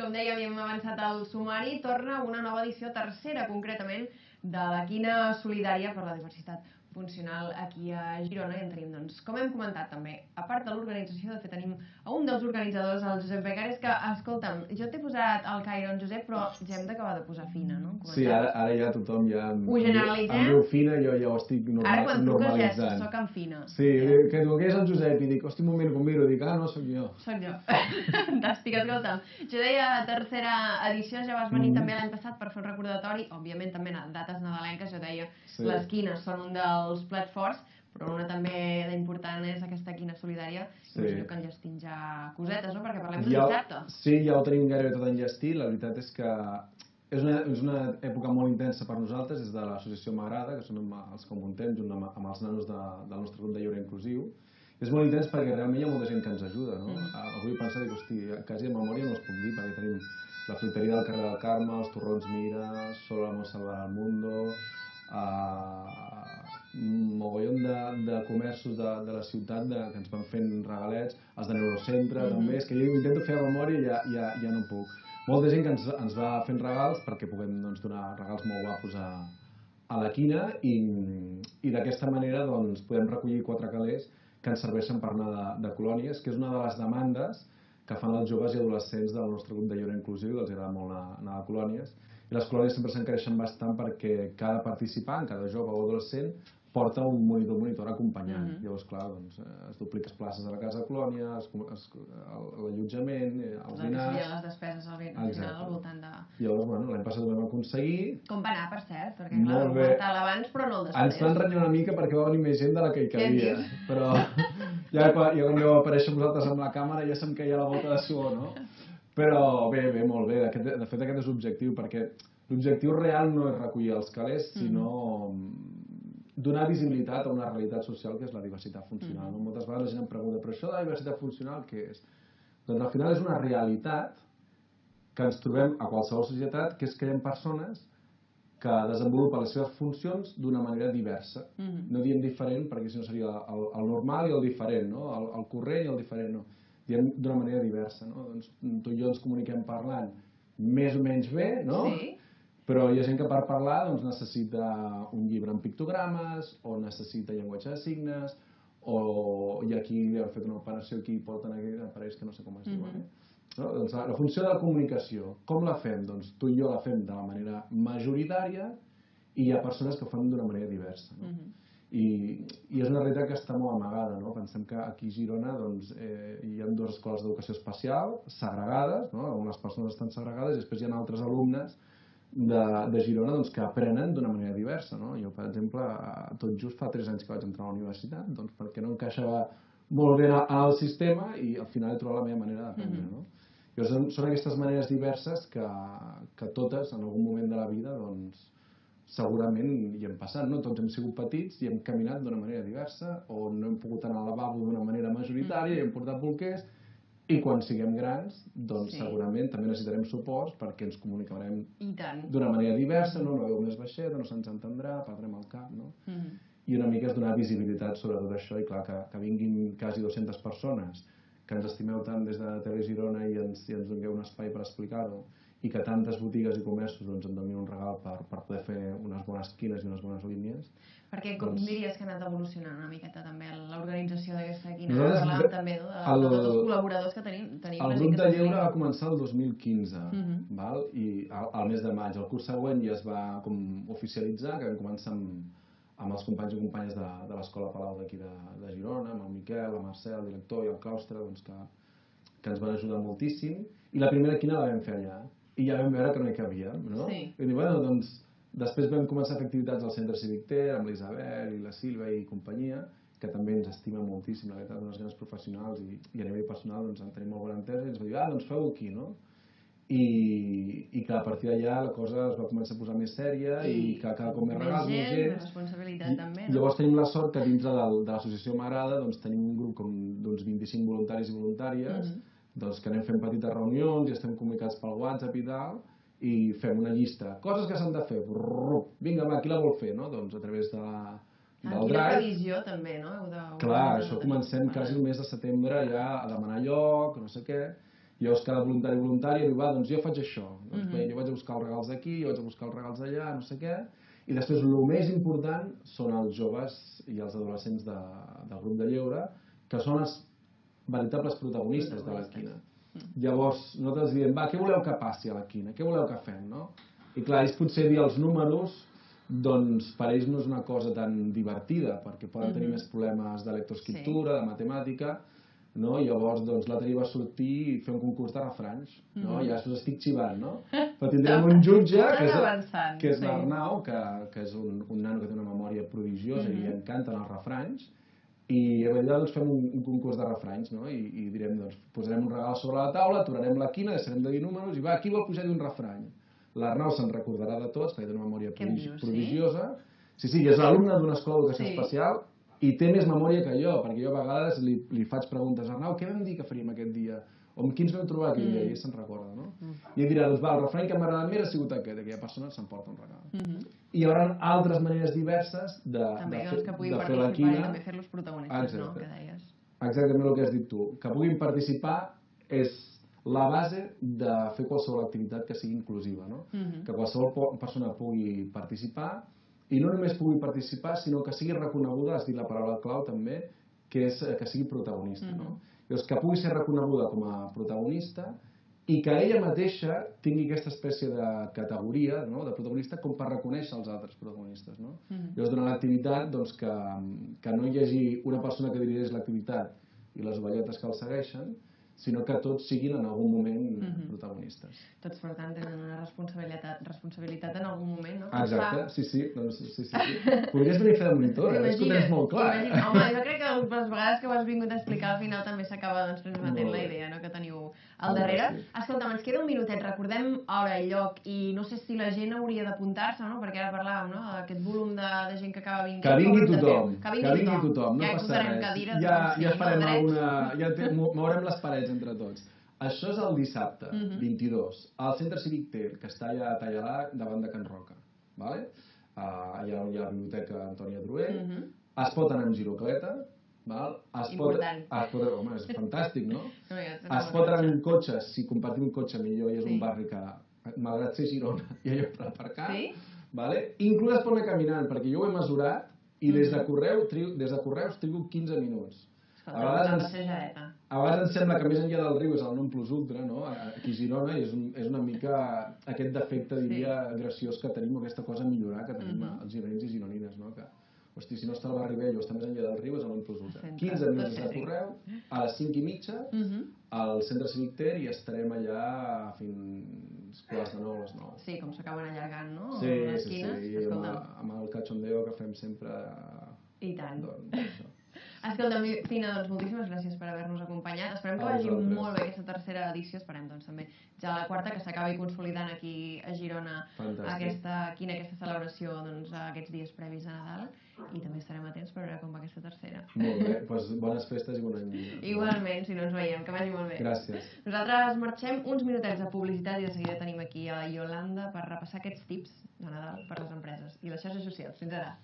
com dèiem, hem avançat al sumari, torna una nova edició, tercera concretament, de la Quina Solidària per la Diversitat Funcional aquí a Girona. I en tenim, doncs, com hem comentat també, a part de l'organització, de fet tenim a un dels organitzadors, el Josep Becares, que, escolta'm, jo t'he posat al Cairo en Josep, però ja hem d'acabar de posar fina, no? Sí, ara ja tothom ja ho generalitzem. em diu fina, jo ja ho estic normalitzant. Ara quan truques ja soc en fina. Sí, que tu que és el Josep i dic, hosti, un moment, com miro, dic, no, sóc jo. Soc jo. Fantàstic, escolta'm. Jo deia tercera edició, ja vas venir també l'any passat per fer un recordatori, òbviament també dates nadalenques, jo deia, les quines són un dels plats forts, però una també d'important és aquesta quina solidària. Imagino que enllestim ja cosetes, no? Perquè parlem de dissabte. Sí, ja ho tenim gairebé tot enllestit. La veritat és que és una època molt intensa per nosaltres, des de l'associació M'Agrada, que són els que ho muntem, junt amb els nanos del nostre grup de lleure inclusiu. És molt intens perquè realment hi ha molta gent que ens ajuda, no? Avui he pensat, dic, hosti, quasi de memòria no els puc dir, perquè tenim la fruiteria del carrer del Carme, els torrons Mira, Solo Amor Salvará al Mundo, un mogollon de comerços de la ciutat que ens van fent regalets, els de Neurocentre també, és que jo intento fer a memòria i ja no puc. Molta gent que ens va fent regals perquè puguem donar regals molt guapos a la quina i d'aquesta manera podem recollir 4 calés que ens serveixen per anar de colònies, que és una de les demandes que fan els joves i adolescents del nostre grup de lleure inclusiu, els agrada molt anar a colònies. I les colònies sempre s'encareixen bastant perquè cada participant, cada jove o adolescent, porta un monitor acompanyant. Llavors, clar, es dupliques places a la casa de colònia, l'allotjament, els dinars... I les despeses al final al voltant de... Llavors, l'any passat ho vam aconseguir. Com va anar, per cert? Perquè, clar, ho comentava abans, però no el després. Ens van renyar una mica perquè va venir més gent de la que hi cabia. Però ja quan vau aparèixer vosaltres amb la càmera ja se'm queia la gota de suor, no? Però bé, molt bé. De fet, aquest és l'objectiu, perquè l'objectiu real no és recollir els calés, sinó donar visibilitat a una realitat social que és la diversitat funcional. Moltes vegades la gent em pregunta, però això de la diversitat funcional què és? Doncs al final és una realitat que ens trobem a qualsevol societat, que és que hi ha persones que desenvolupen les seves funcions d'una manera diversa. No diem diferent perquè si no seria el normal i el diferent, el corrent i el diferent, no. Diem d'una manera diversa. Tu i jo ens comuniquem parlant més o menys bé, no? Però hi ha gent que per parlar necessita un llibre amb pictogrames, o necessita llenguatge de signes, o hi ha qui li ha fet una operació aquí i porten aquells aparells que no sé com es diuen. La funció de la comunicació, com la fem? Doncs tu i jo la fem de la manera majoritària i hi ha persones que ho fan d'una manera diversa. I és una realitat que està molt amagada. Pensem que aquí a Girona hi ha 2 escoles d'educació especial segregades, algunes persones estan segregades i després hi ha altres alumnes de Girona que aprenen d'una manera diversa. Jo, per exemple, tot just fa 3 anys que vaig entrar a la universitat perquè no encaixava molt bé al sistema i al final he trobat la meva manera d'aprendre. Són aquestes maneres diverses que totes, en algun moment de la vida, segurament hi hem passat. Tots hem sigut petits i hem caminat d'una manera diversa o no hem pogut anar al lavabo d'una manera majoritària i hem portat bolquers. I quan siguem grans, segurament també necessitarem suports perquè ens comunicarem d'una manera diversa, una veu més baixeta, no se'ns entendrà, perdrem el cap, I una mica és donar visibilitat sobre tot això i clar, que vinguin quasi 200 persones que ens estimeu tant des de Tele Girona i ens dongueu un espai per explicar-ho i que tantes botigues i comerços ens donin un regal per poder fer unes bones quines i unes bones línies. Perquè com diries que ha anat evolucionant una miqueta també l'organització d'aquesta quina? Parlàvem també de tots els col·laboradors que tenim. El grup de lleure va començar el 2015 i al mes de maig. El curs següent ja es va oficialitzar, que vam començar amb els companys i companyes de l'Escola Palau d'aquí de Girona, amb el Miquel, el Marcel, el director i el claustre, que ens van ajudar moltíssim. I la primera quina la vam fer allà. I ja vam veure que no hi cabíem, no? I després vam començar a fer activitats al Centre Cívic Ter, amb l'Isabel i la Sílvia i companyia, que també ens estima moltíssim, la veritat, unes grans professionals i a nivell personal en tenim molt bona entesa i ens va dir, doncs feu-ho aquí, no? I que a partir d'allà la cosa es va començar a posar més sèria i que cada cop més regals, més gent. Més responsabilitat també, no? Llavors tenim la sort que dintre de l'associació M'Agrada tenim un grup d'uns 25 voluntaris i voluntàries que anem fent petites reunions i estem comunicats pel WhatsApp i tal i fem una llista. Coses que s'han de fer. Vinga, va, qui la vol fer? Doncs a través del Drive. Aquí la previsió també, no? Clar, això comencem quasi el mes de setembre ja a demanar lloc, no sé què. Llavors cada voluntari o voluntària diu, va, doncs jo faig això. Doncs bé, jo vaig a buscar els regals d'aquí, jo vaig a buscar els regals d'allà, no sé què. I després el més important són els joves i els adolescents del grup de lleure, que són els veritables protagonistes de la quina. Llavors, nosaltres diem, va, què voleu que passi a la quina? Què voleu que fem, no? I clar, ells potser dir els números, doncs per ells no és una cosa tan divertida, perquè poden tenir més problemes de lectoescriptura, de matemàtica, no? Llavors, doncs, l'altre dia va sortir i fer un concurs de refranys, no? Ja us estic xivant, no? Però tindrem un jutge, que és l'Arnau, que és un nano que té una memòria prodigiosa i li encanten els refranys, i allà doncs fem un concurs de refranys, no? I direm, doncs, posarem un regal sobre la taula, aturarem la quina, deixarem de dir números i va, qui vol pujar d'un refrany? L'Arnau se'n recordarà de tots, perquè té una memòria prodigiosa. Sí, és l'alumne d'una escola d'educació especial i té més memòria que jo, perquè jo a vegades li faig preguntes, Arnau, què vam dir que faríem aquest dia? O amb qui ens vam trobar aquell dia? I ell se'n recorda, no? I ell dirà, doncs va, el refrany que m'ha agradat més ha sigut aquest, aquella persona s'emporta un regal. I hi haurà altres maneres diverses de fer la quina. I també fer-los protagonistes, no? Que deies. Exactament el que has dit tu. Que puguin participar és la base de fer qualsevol activitat que sigui inclusiva, no? Que qualsevol persona pugui participar i no només pugui participar, sinó que sigui reconeguda, has dit la paraula clau també, que és que sigui protagonista, no? Llavors, que pugui ser reconeguda com a protagonista i que ella mateixa tingui aquesta espècie de categoria, no? De protagonista com per reconèixer els altres protagonistes, no? Llavors, durant l'activitat, doncs, que no hi hagi una persona que dirigeix l'activitat i les ovelletes que el segueixen, sinó que tots siguin en algun moment protagonistes. Tots, per tant, tenen una responsabilitat en algun moment, no? Exacte, sí. Podries venir a fer de monitora, és que ho tens molt clar. Home, jo crec que les vegades que ho has vingut a explicar al final també s'acaba transmetent la idea que teniu al darrere. Escolta'm, ens queda un minutet, recordem hora i lloc i no sé si la gent hauria d'apuntar-se, no? Perquè ara parlàvem d'aquest volum de gent que acaba vingut. Que vingui tothom, no passa res. Ja farem alguna... Ja mourem les parets entre tots. Això és el dissabte, 22, al Centre Cívic Ter, que està allà a Tallalà, davant de Can Roca. Allà on hi ha la biblioteca Antònia Druell. Es pot anar amb girocleta. Important. Home, és fantàstic, no? Es pot anar en cotxe, si compartim un cotxe millor, i és un barri que, malgrat ser Girona, hi ha lloc per aparcar. Inclús es pot anar caminant, perquè jo ho he mesurat, i des de Correus trigo 15 minuts. A vegades ens sembla que més enllà del riu és el non plus ultra, no? Aquí a Girona, i és una mica aquest defecte, diria, graciós que tenim, aquesta cosa a millorar que tenim els gironins i gironines, no? Que, hosti, si no està al barri vell o està més enllà del riu és el non plus ultra. 15 minuts de Correu, a les 5:30, al Centre Cívic Ter, i estarem allà fins quarts de 9 a les 9. Sí, com s'acaben allargant, no? Sí, amb el cachondeo que fem sempre. I tant. Escolta, Fina, doncs moltíssimes gràcies per haver-nos acompanyat. Esperem que vagi molt bé aquesta tercera edició. Esperem doncs també ja la quarta, que s'acabi consolidant aquí a Girona aquesta celebració aquests dies previs a Nadal. I també estarem atents per veure com va aquesta tercera. Molt bé, doncs bones festes i bon any. Igualment, si no ens veiem, que vagi molt bé. Gràcies. Nosaltres marxem uns minutets de publicitat i de seguida tenim aquí a Iolanda per repassar aquests tips de Nadal per a les empreses i les xarxes socials. Fins ara.